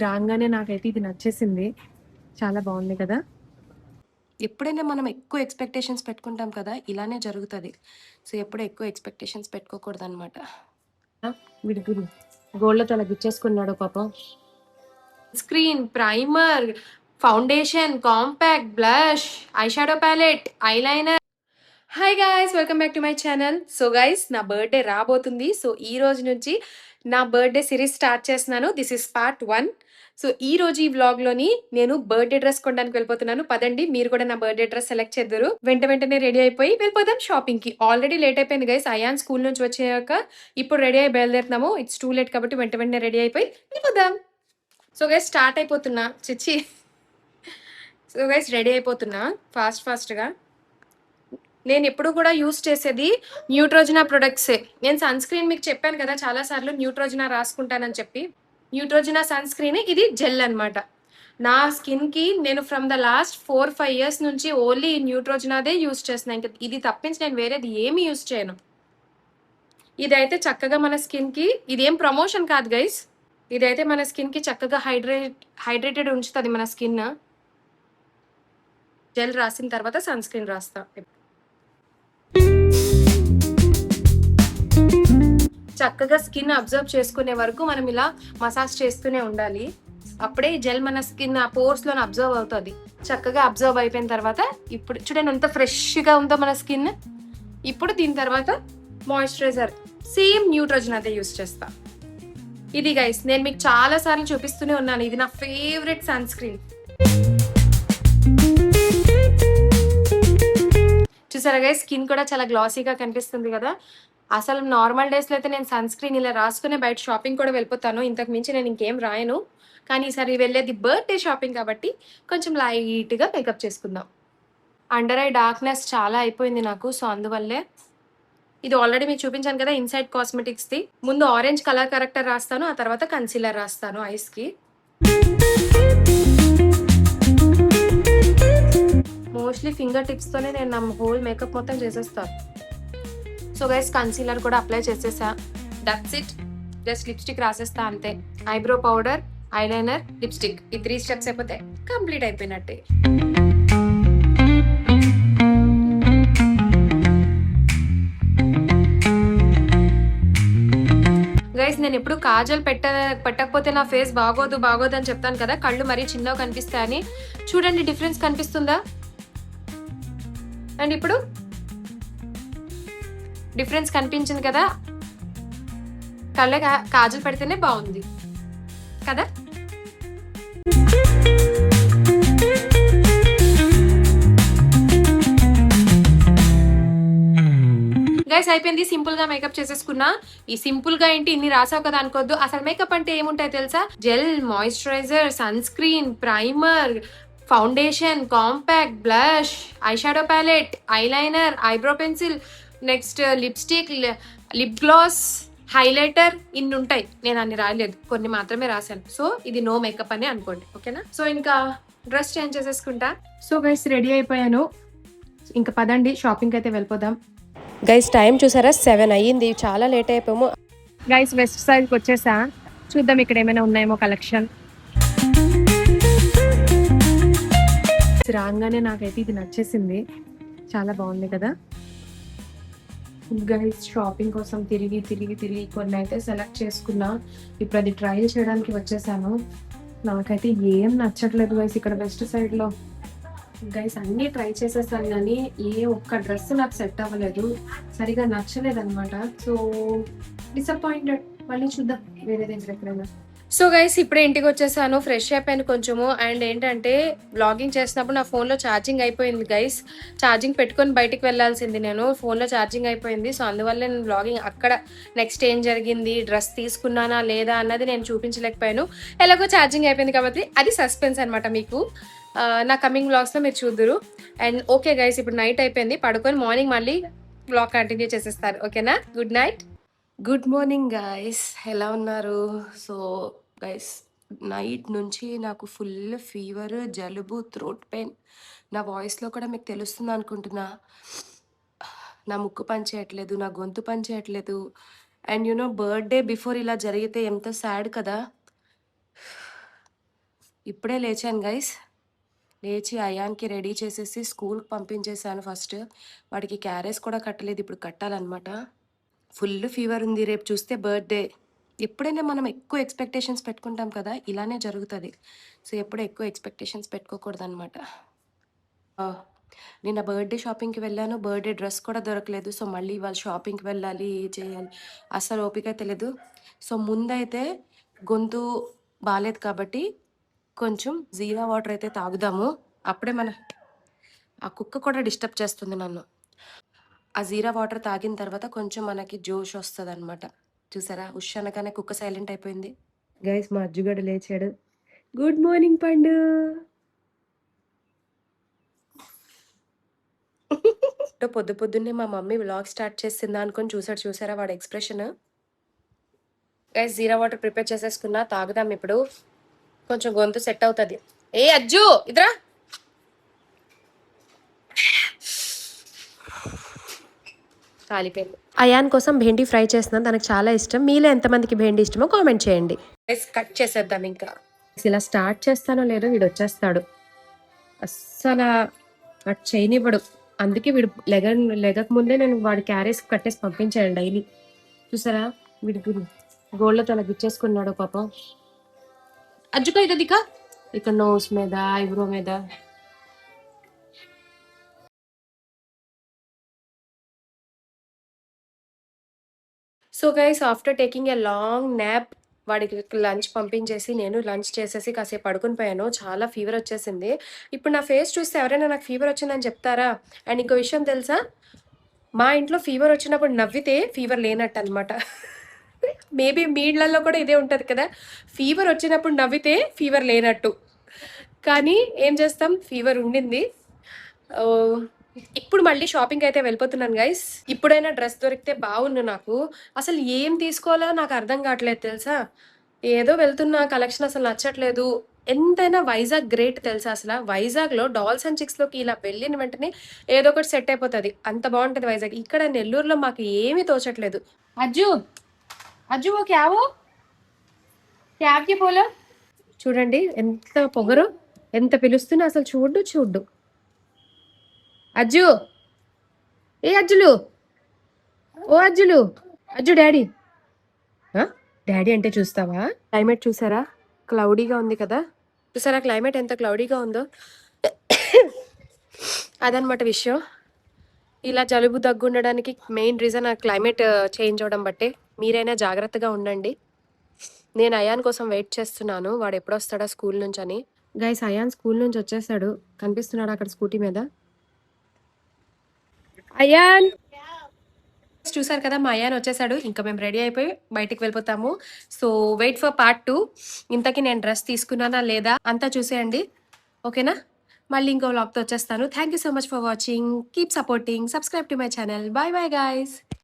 రాంగానే నాకైతే ఇది నచ్చేసింది. చాలా బావుంది కదా! ఎప్పుడైనా మనం ఎక్కువ ఎక్స్‌పెక్టేషన్స్ పెట్టుకుంటాం కదా! ఇలానే జరుగుతది. సో, ఎప్పుడు ఎక్కువ ఎక్స్‌పెక్టేషన్స్ పెట్టుకోకూడదనమాట. వీడు చూడు గోళ్ళతో అలా గుచ్చేసుకున్నాడో పాపం. Screen, primer, foundation, compact, blush, eye shadow palette, eyeliner. Hi guys, welcome back to my channel. So guys, నా బర్త్‌డే రాబోతుంది. సో ఈ రోజు నుంచి నా బర్త్‌డే సిరీస్ స్టార్ట్ చేస్తున్నాను. This is part 1. సో ఈ రోజు ఈ వ్లాగ్‌లోని నేను బర్త్‌డే డ్రెస్ కొనడానికి వెళ్ళిపోతున్నాను. పదండి మీరు కూడా నా బర్త్‌డే డ్రెస్ సెలెక్ట్ చేద్దురు. వెంటనే రెడీ అయిపోయి వెళ్ళిపోదాం షాపింగ్‌కి. ఆల్రెడీ లేట్ అయిపోయింది గైస్. అయాన్ స్కూల్ నుంచి వచ్చాక ఇప్పుడు రెడీ అయ్యి బయలుదేరుతున్నాము. ఇట్స్ టూ లేట్ కాబట్టి వెంటనే రెడీ అయిపోయి వెళ్ళిపోదాం. సో గైస్ స్టార్ట్ అయిపోతున్నా. చిచ్చి. సో గైస్ రెడీ అయిపోతున్నా ఫాస్ట్‌గా. నేను ఎప్పుడు కూడా యూస్ చేసేది న్యూట్రోజినా ప్రొడక్ట్సే. నేను సన్ స్క్రీన్ మీకు చెప్పాను కదా చాలా సార్లు న్యూట్రోజినా రాసుకుంటానని చెప్పి. న్యూట్రోజినా సన్ స్క్రీన్ ఇది జెల్ అనమాట. నా స్కిన్కి నేను ఫ్రమ్ ద లాస్ట్ 4-5 ఇయర్స్ నుంచి ఓన్లీ న్యూట్రోజినాదే యూస్ చేస్తున్నాను. ఇంకా ఇది తప్పించి నేను వేరేది ఏమీ యూస్ చేయను. ఇదైతే చక్కగా మన స్కిన్కి, ఇదేం ప్రమోషన్ కాదు గైస్, ఇదైతే మన స్కిన్కి చక్కగా హైడ్రేటెడ్ ఉంచుతుంది మన స్కిన్. జెల్ రాసిన తర్వాత సన్ స్క్రీన్ రాస్తా. చక్కగా స్కిన్ అబ్జర్వ్ చేసుకునే వరకు మనం ఇలా మసాజ్ చేస్తూనే ఉండాలి. అప్పుడే జెల్ మన స్కిన్ ఆ పోర్స్ లో అబ్జర్వ్ అవుతుంది. చక్కగా అబ్జర్వ్ అయిపోయిన తర్వాత ఇప్పుడు చూడండి ఎంత ఫ్రెష్గా ఉందో మన స్కిన్. ఇప్పుడు దీని తర్వాత మాయిశ్చరైజర్ సేమ్ న్యూట్రోజన్ అదే యూస్ చేస్తా. ఇది గైస్ నేను మీకు చాలా సార్లు చూపిస్తూనే ఉన్నాను. ఇది నా ఫేవరెట్ సన్ స్క్రీన్. చూసారా గైస్, స్కిన్ కూడా చాలా గ్లాసీగా కనిపిస్తుంది కదా. అసలు నార్మల్ డేస్లో అయితే నేను సన్ స్క్రీన్ ఇలా రాసుకునే బయట షాపింగ్ కూడా వెళ్ళిపోతాను. ఇంతకు మించి నేను ఇంకేం రాయను. కానీ ఈసారి వెళ్ళేది బర్త్డే షాపింగ్ కాబట్టి కొంచెం లైట్గా మేకప్ చేసుకుందాం. అండర్ ఐ డార్క్నెస్ చాలా అయిపోయింది నాకు. సో అందువల్లే ఇది ఆల్రెడీ మీకు చూపించాను కదా ఇన్సైడ్ కాస్మెటిక్స్ది. ముందు ఆరెంజ్ కలర్ కరెక్టర్ రాస్తాను, ఆ తర్వాత కన్సీలర్ రాస్తాను ఐస్కి. మోస్ట్లీ ఫింగర్ టిప్స్తోనే నేను నా హోల్ మేకప్ మొత్తం చేసేస్తాను. సో గైస్ కన్సీలర్ కూడా అప్లై చేసేసా. That's it. జస్ట్ లిప్స్టిక్ రాసేస్తా అంతే. ఐబ్రో పౌడర్, ఐలైనర్, లిప్స్టిక్, ఈ 3 స్టెప్స్ అయిపోతే కంప్లీట్ అయిపోయినట్టే. గైస్ నేను ఎప్పుడు కాజల్ పెట్టకపోతే నా ఫేస్ బాగోదు అని చెప్తాను కదా, కళ్ళు మరీ చిన్నగా కనిపిస్తాయని. చూడండి డిఫరెన్స్ కనిపిస్తుందా? అండ్ ఇప్పుడు డిఫరెన్స్ కనిపించింది కదా. కళ్ళ కాజల్ పెడితేనే బాగుంది కదా. గైస్ అయిపోయింది, సింపుల్ గా మేకప్ చేసేసుకున్నా. ఈ సింపుల్ గా ఏంటి ఇన్ని రాసావు కదా అనుకోద్దు. అసలు మేకప్ అంటే ఏముంటాయి తెలుసా? Gel, moisturiser, sunscreen, primer, foundation, compact, blush, eye shadow palette, eyeliner, eyebrow pencil, next lipstick, lip gloss, highlighter, ఇన్ని ఉంటాయి. నేను అన్ని రాయలేదు, కొన్ని మాత్రమే రాశాను. సో ఇది నో మేకప్ అని అనుకోండి, ఓకేనా. సో ఇంకా డ్రెస్ చేంజ్ చేసేసుకుంటా. సో గైస్ రెడీ అయిపోయాను. ఇంకా పదండి షాపింగ్ అయితే వెళ్ళిపోదాం. గైస్ టైం చూసారా 7 అయ్యింది. చాలా లేట్ అయిపోయాము. గైస్ వెస్ట్ సైడ్కి వచ్చేసా. చూద్దాం ఇక్కడ ఏమైనా ఉన్నాయేమో కలెక్షన్. రాగానే నాకైతే ఇది నచ్చేసింది. చాలా బాగుంది కదా. గైస్ షాపింగ్ కోసం తిరిగి కొన్ని అయితే సెలెక్ట్ చేసుకున్నా. ఇప్పుడు అది ట్రయల్ చేయడానికి వచ్చేసాను. నాకైతే ఏం నచ్చట్లేదు గైస్ ఇక్కడ వెస్ట్ సైడ్లో. గైస్ అన్నీ ట్రై చేసేసాను కానీ ఏ ఒక్క డ్రెస్ నాకు సెట్ అవ్వలేదు, సరిగా నచ్చలేదు అనమాట. So disappointed. మళ్ళీ చూద్దాం వేరే దగ్గర ఎక్కడైనా. సో గైస్ ఇప్పుడే ఇంటికి వచ్చేసాను, ఫ్రెష్ అయిపోయాను కొంచెము. అండ్ ఏంటంటే బ్లాగింగ్ చేసినప్పుడు నా ఫోన్లో ఛార్జింగ్ అయిపోయింది గైస్. ఛార్జింగ్ పెట్టుకొని బయటికి వెళ్ళాల్సింది నేను, ఫోన్లో ఛార్జింగ్ అయిపోయింది. సో అందువల్ల నేను బ్లాగింగ్ అక్కడ నెక్స్ట్ ఏం జరిగింది, డ్రెస్ తీసుకున్నానా లేదా అన్నది నేను చూపించలేకపోయాను. ఎలాగో ఛార్జింగ్ అయిపోయింది కాబట్టి అది సస్పెన్స్ అనమాట మీకు. నా కమింగ్ వ్లాగ్స్లో మీరు చూద్దురు. అండ్ ఓకే గైస్ ఇప్పుడు నైట్ అయిపోయింది, పడుకొని మార్నింగ్ మళ్ళీ వ్లాగ్ కంటిన్యూ చేసేస్తారు, ఓకేనా. Good night. Good morning guys, ఎలా ఉన్నారు? సో గైస్ నైట్ నుంచి నాకు ఫుల్ ఫీవర్, జలుబు, థ్రోట్ పెయిన్. నా వాయిస్లో కూడా మీకు తెలుస్తుంది అనుకుంటున్నా. నా ముక్కు పని చేయట్లేదు, నా గొంతు పని చేయట్లేదు. అండ్ బర్త్డే బిఫోర్ ఇలా జరిగితే ఎంత సాడ్ కదా. ఇప్పుడే లేచాను గైస్. లేచి అయాన్‌కి రెడీ చేసేసి స్కూల్‌కి పంపించేశాను ఫస్ట్. వాడికి క్యారేజ్ కూడా కట్టలేదు. ఇప్పుడు కట్టాలనమాట. ఫుల్ ఫీవర్ ఉంది. రేపు చూస్తే బర్త్‌డే. ఎప్పుడైనా మనం ఎక్కువ ఎక్స్‌పెక్టేషన్స్ పెట్టుకుంటాం కదా! ఇలానే జరుగుతది. సో, ఎప్పుడు ఎక్కువ ఎక్స్‌పెక్టేషన్స్ పెట్టుకోకూడదనమాట. ఆ! నిన్న బర్త్‌డే షాపింగ్‌కి వెళ్ళాను. బర్త్‌డే డ్రెస్ కూడా దొరకలేదు. సో, మళ్ళీ ఇవాళ షాపింగ్‌కి వెళ్ళాలి. చేయాలి. అస్సలు ఓపిక తెలీదు. సో, ముందైతే గొంతు బాలేదు కాబట్టి కొంచెం జీరా వాటర్ అయితే తాగుదాము. అప్పుడే ఆ కుక్క కూడా డిస్టర్బ్ చేస్తుంది నన్ను. ఆ జీరా వాటర్ తాగిన తర్వాత కొంచెం మనకి జోష్ వస్తదనమాట. చూసారా? ఉష్ అనగానే కుక్క సైలెంట్ అయిపోయింది. గైస్ మా అజ్జుగాడు లేచాడు. గుడ్ మార్నింగ్ పండు. పొద్దు పొద్దున్నే మా మమ్మీ వ్లాగ్ స్టార్ట్ చేసిందా అనుకోని చూసారా వాడి ఎక్స్‌ప్రెషన్. గైస్ జీరా వాటర్ ప్రిపేర్ చేసేసుకున్నా. తాగుదాం ఇప్పుడు. కొంచెం గొంతు సెట్ అవుతది. ఏ అజ్జు ఇట్రా. కాలిపోయింది. అయాన్ కోసం భెండి ఫ్రై చేస్తున్నాను. తనకు చాలా ఇష్టం. మీలో ఎంతమందికి భెండి ఇష్టమో కామెంట్ చేయండి. గైస్ కట్ చేసేద్దాం ఇంకా. ఇలా స్టార్ట్ చేస్తానో లేదో వీడు వచ్చేస్తాడు. అస్సల అటు చేయనివ్వడు. అందుకే వీడు లెగక ముందే నేను వాడి క్యారేజ్ కట్టేసి పంపించాను డైలీ. చూసారా? వీడి గోళ్ళతో అలా గిచ్చేసుకున్నాడు పాపం. అజ్జుకో ఇక దిక్క. ఇక్కడ నోస్ మీద, ఐబ్రో మీద. So guys after taking a long nap వాడికి లంచ్ పంపించేసి నేను లంచ్ చేసేసి కాసేపు పడుకుని పోయాను. చాలా ఫీవర్ వచ్చేసింది. ఇప్పుడు నా ఫేస్ చూస్తే ఎవరైనా నాకు ఫీవర్ వచ్చిందని చెప్తారా? అండ్ ఇంకో విషయం తెలుసా? మా ఇంట్లో ఫీవర్ వచ్చినప్పుడు నవ్వితే ఫీవర్ లేనట్టు అనమాట. మేబీ మీ ఇళ్లలో కూడా ఇదే ఉంటుంది కదా! ఫీవర్ వచ్చినప్పుడు నవ్వితే ఫీవర్ లేనట్టు. కానీ ఏం చేస్తాం, ఫీవర్ ఉండింది. ఇప్పుడు మళ్ళీ షాపింగ్ అయితే వెళ్ళిపోతున్నాను గైస్. ఇప్పుడైనా డ్రెస్ దొరికితే బాగుండు నాకు. అసలు ఏం తీసుకోవాలో నాకు అర్థం కావట్లేదు తెలుసా? ఏదో వెళ్తున్నా, కలెక్షన్ అసలు నచ్చట్లేదు. ఎంతైనా వైజాగ్ గ్రేట్ తెలుసా అసల. వైజాగ్‌లో డాల్స్ అండ్ చిక్స్‌లోకి ఇలా వెళ్ళిన వెంటనే ఏదో ఒకటి సెట్ అయిపోతది. అంత బావుంటది వైజాగ్. ఇక్కడ నెల్లూరులో మాకు ఏమీ తోచట్లేదు. అజ్జు, అజ్జు वो क्या वो? क्या की बोलो? చూడండి ఎంత పొగరు. ఎంత పిలుస్తున్నా అసలు చూడ్డు. అజ్జు, ఏ అజ్జులు, ఓ అజ్జులు, అజ్జు డాడీ. డాడీ అంటే చూస్తావా? క్లైమేట్ చూసారా? క్లౌడీగా ఉంది కదా! చూసారా క్లైమేట్ ఎంత క్లౌడీగా ఉందో? అదనమాట విషయం. ఇలా జలుబు దగ్గు ఉండడానికి మెయిన్ రీజన్ ఆ క్లైమేట్ చేంజ్ అవ్వడం బట్టే. మీరైనా జాగ్రత్తగా ఉండండి. నేను అయాన్ కోసం వెయిట్ చేస్తున్నాను. వాడు ఎప్పుడొస్తాడా స్కూల్ నుంచని. గైస్ అయాన్ స్కూల్ నుంచి వచ్చేసాడు. కనిపిస్తున్నాడా అక్కడ స్కూటీ మీద? అయాన్! చూసారు కదా మా అయాన్ వచ్చేసాడు. ఇంకా మేము రెడీ అయిపోయి బయటికి వెళ్ళిపోతాము. So wait for part 2. ఇంతకీ నేను డ్రెస్ తీసుకున్నానా లేదా అంతా చూసేయండి. ఓకేనా? మళ్ళీ ఇంకో వ్లాగ్‌తో వచ్చేస్తాను. Thank you so much for watching. Keep supporting. Subscribe to my channel. By bye guys.